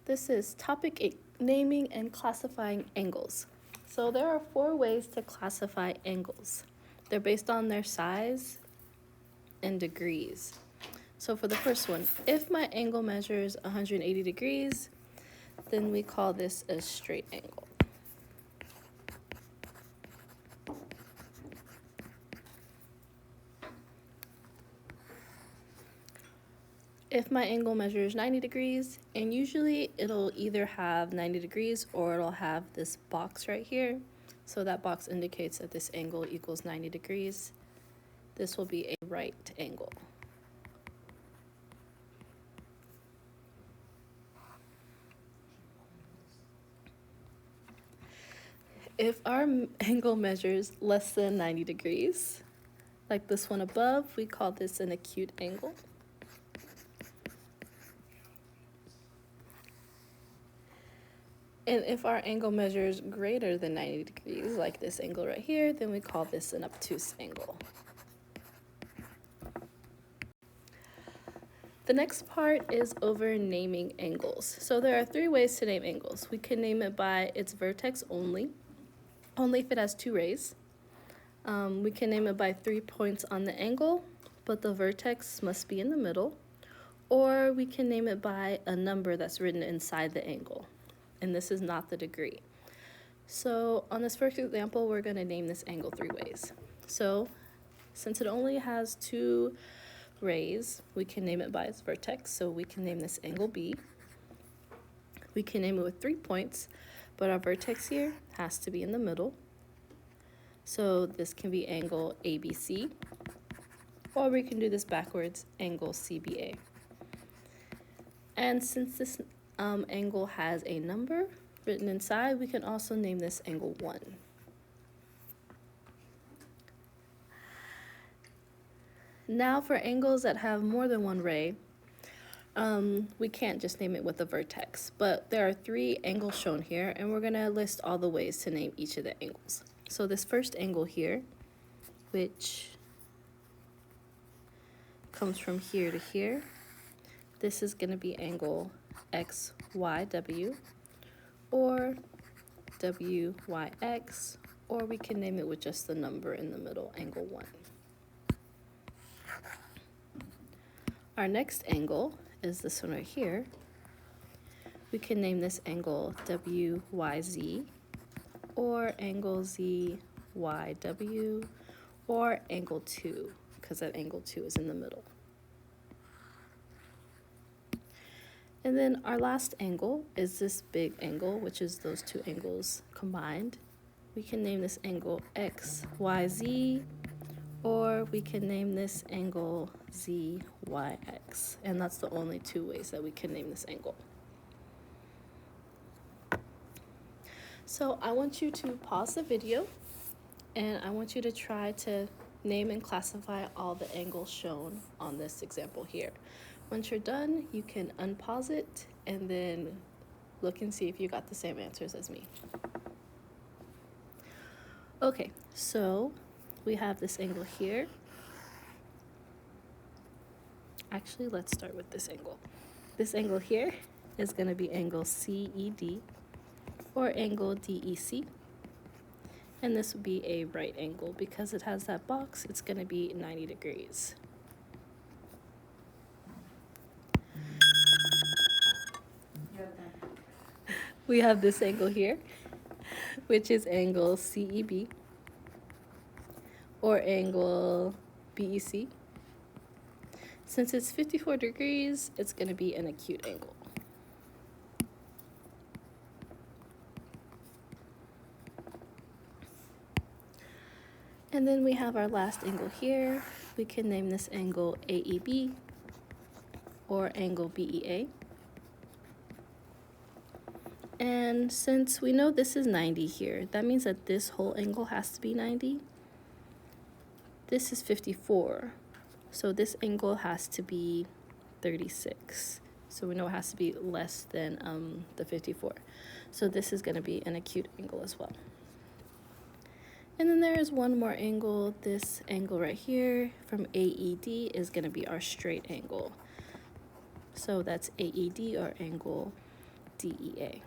This is topic 8, naming and classifying angles. So there are 4 ways to classify angles. They're based on their size and degrees. So for the first one, if my angle measures 180 degrees, then we call this a straight angle. If my angle measures 90 degrees, and usually it'll either have 90 degrees or it'll have this box right here. So that box indicates that this angle equals 90 degrees. This will be a right angle. If our angle measures less than 90 degrees, like this one above, we call this an acute angle. And if our angle measures greater than 90 degrees, like this angle right here, then we call this an obtuse angle. The next part is over naming angles. So there are 3 ways to name angles. We can name it by its vertex only if it has 2 rays. We can name it by 3 points on the angle, but the vertex must be in the middle. Or we can name it by a number that's written inside the angle, and this is not the degree. So on this first example, we're going to name this angle 3 ways. So since it only has 2 rays, we can name it by its vertex. So we can name this angle B. We can name it with 3 points, but our vertex here has to be in the middle. So this can be angle ABC, or we can do this backwards, angle CBA. And since this angle has a number written inside, we can also name this angle 1. Now for angles that have more than 1 ray, we can't just name it with a vertex, but there are 3 angles shown here, and we're going to list all the ways to name each of the angles. So this first angle here, which comes from here to here, this is going to be angle XYW, or WYX, or we can name it with just the number in the middle, angle 1. Our next angle is this one right here. We can name this angle WYZ, or angle ZYW, or angle 2, because that angle 2 is in the middle. And then our last angle is this big angle, which is those 2 angles combined. We can name this angle XYZ, or we can name this angle ZYX. And that's the only 2 ways that we can name this angle. So I want you to pause the video, and I want you to try to name and classify all the angles shown on this example here. Once you're done, you can unpause it and then look and see if you got the same answers as me. Okay, so we have this angle here. Actually, let's start with this angle. This angle here is going to be angle CED, or angle DEC. And this would be a right angle. Because it has that box, it's going to be 90 degrees. We have this angle here, which is angle CEB, or angle BEC. Since it's 54 degrees, it's going to be an acute angle. And then we have our last angle here. We can name this angle AEB, or angle BEA. And since we know this is 90 here, that means that this whole angle has to be 90. This is 54, so this angle has to be 36. So we know it has to be less than the 54. So this is going to be an acute angle as well. And then there is one more angle. This angle right here from AED is going to be our straight angle. So that's AED, or angle DEA.